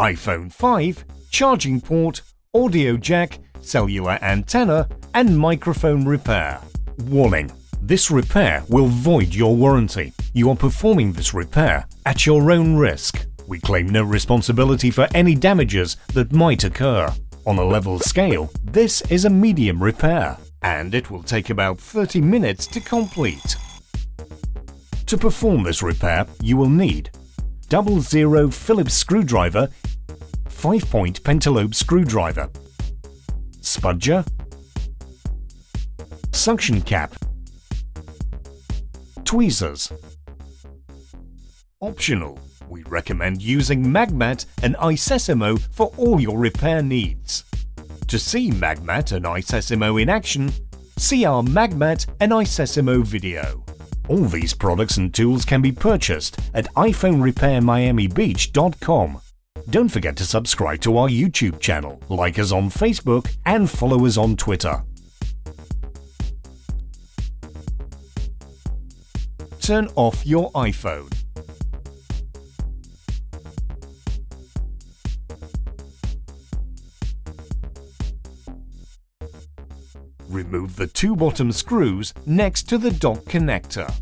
iPhone 5, charging port, audio jack, cellular antenna, and microphone repair. Warning: this repair will void your warranty. You are performing this repair at your own risk. We claim no responsibility for any damages that might occur. On a level scale, this is a medium repair, and it will take about 30 minutes to complete. To perform this repair, you will need 00 Phillips Screwdriver, 5-point Pentalobe screwdriver, spudger, suction cap, tweezers. Optional, we recommend using Magmat and iSesamo for all your repair needs. To see Magmat and iSesamo in action, see our Magmat and iSesamo video. All these products and tools can be purchased at iPhoneRepairMiamiBeach.com. Don't forget to subscribe to our YouTube channel, like us on Facebook, and follow us on Twitter. Turn off your iPhone. Remove the two bottom screws next to the dock connector.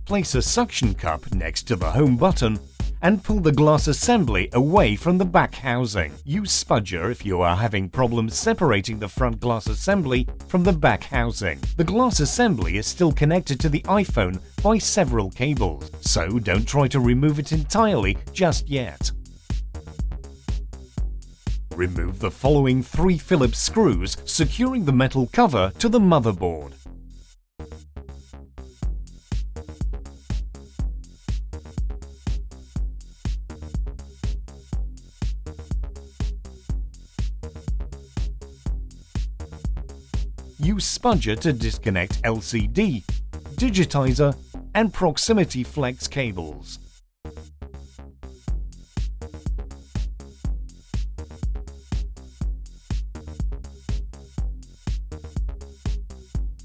Place a suction cup next to the home button and pull the glass assembly away from the back housing. Use spudger if you are having problems separating the front glass assembly from the back housing. The glass assembly is still connected to the iPhone by several cables, so don't try to remove it entirely just yet. Remove the following 3 Phillips screws securing the metal cover to the motherboard. Use spudger to disconnect LCD, digitizer, and proximity flex cables.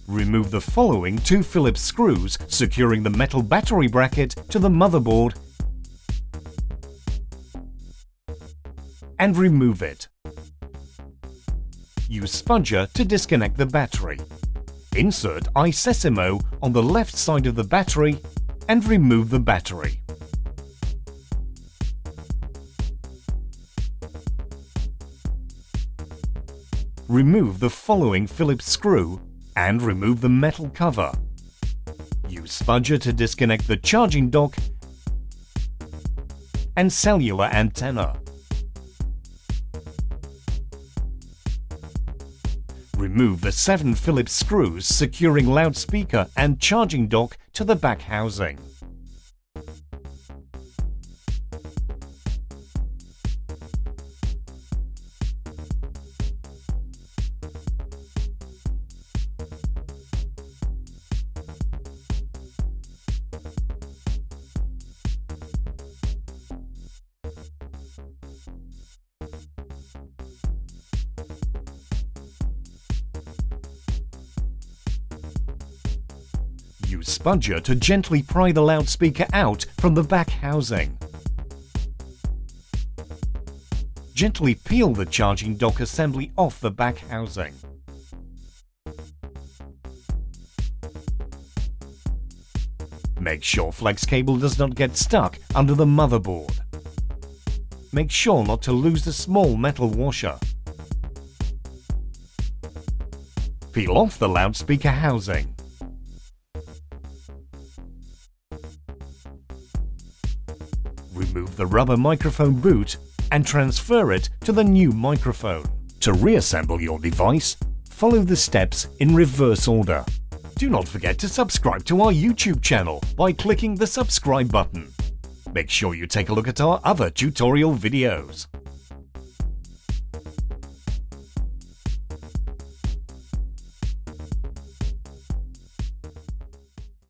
Remove the following 2 Phillips screws securing the metal battery bracket to the motherboard and remove it. Use spudger to disconnect the battery. Insert iSesamo on the left side of the battery and remove the battery. Remove the following Phillips screw and remove the metal cover. Use spudger to disconnect the charging dock and cellular antenna. Remove the 7 Phillips screws securing loudspeaker and charging dock to the back housing. Use spudger to gently pry the loudspeaker out from the back housing. Gently peel the charging dock assembly off the back housing. Make sure flex cable does not get stuck under the motherboard. Make sure not to lose the small metal washer. Peel off the loudspeaker housing. Remove the rubber microphone boot and transfer it to the new microphone. To reassemble your device, follow the steps in reverse order. Do not forget to subscribe to our YouTube channel by clicking the subscribe button. Make sure you take a look at our other tutorial videos.